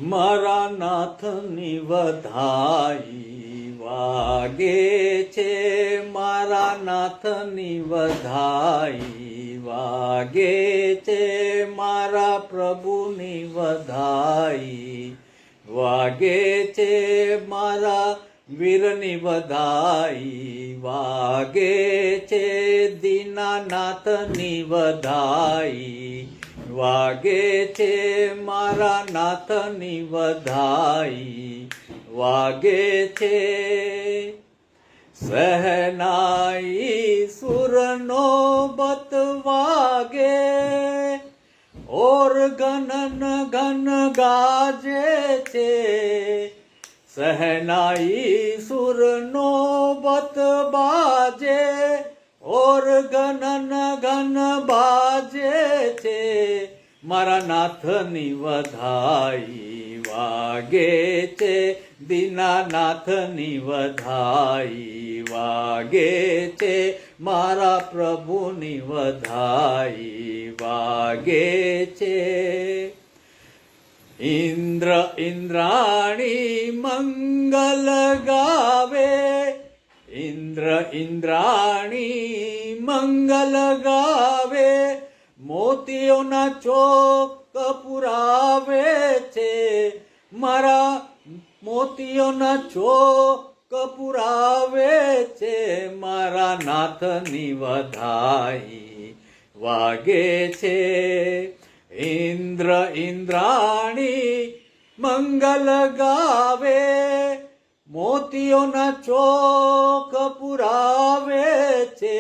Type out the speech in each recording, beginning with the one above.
મારા નાથની વધાઈ વાગે છે, મારા નાથની વધાઈ વાગે છે, મારા પ્રભુની વધાઈ વાગે છે, મારા વીરની વધાઈ વાગે છે, દીનાનાથની વધાઈ વાગે છે, મારા નાથની વધાઈ વાગે છે. સહનાઈ સુરનો બત વાગે, ઓર્ગન ઘન ગાજે છે. સહનાઈ સુરનો બત બાજે, ઓર્ગન ઘન બાજે છે, મારા નાથની વધાઈ વાગે છે, દીનાનાથની વધાઈ વાગે છે, મારા પ્રભુની વધાઈ વાગે છે. ઇન્દ્ર ઇન્દ્રાણી મંગલ ગાવે, ઇન્દ્ર ઇન્દ્રાણી મંગલ ગાવે, મોતીઓના ચોક પુરાવે છે, મારા મોતીઓના ચોક પુરાવે છે, મારા નાથની વધાઈ વાગે છે. ઇન્દ્ર ઇન્દ્રાણી મંગલ ગાવે, મોતીઓના ચોક પુરાવે છે,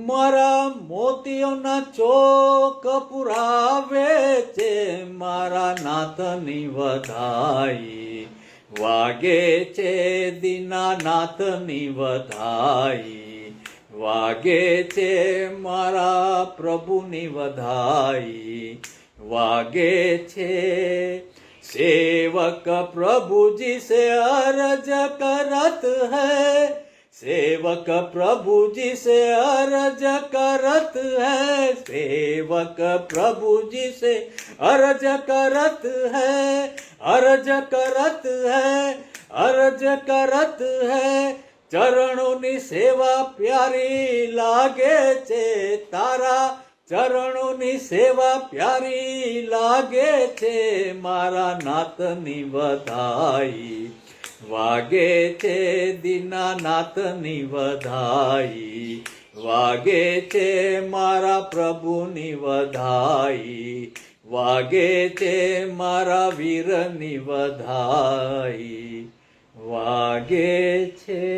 મારા મોતીઓના ચોક પુરાવે છે, મારા નાથની વધાઈ વાગે છે, દીનાનાથની વધાઈ વાગે છે, મારા પ્રભુની વધાઈ વાગે છે. सेवक प्रभु जी से अर्ज करत है, सेवक प्रभु जी से अर्ज करत है, सेवक प्रभु जी से अर्ज करत है, अर्ज करत है, अर्ज करत है. चरणों सेवा प्यारी लागे छे, तारा ચરણોની સેવા પ્યારી લાગે છે, મારા નાથની વધાઈ વાગે છે, દીનાનાથની વધાઈ વાગે છે, મારા પ્રભુની વધાઈ વાગે છે, મારા વીરની વધાઈ વાગે છે.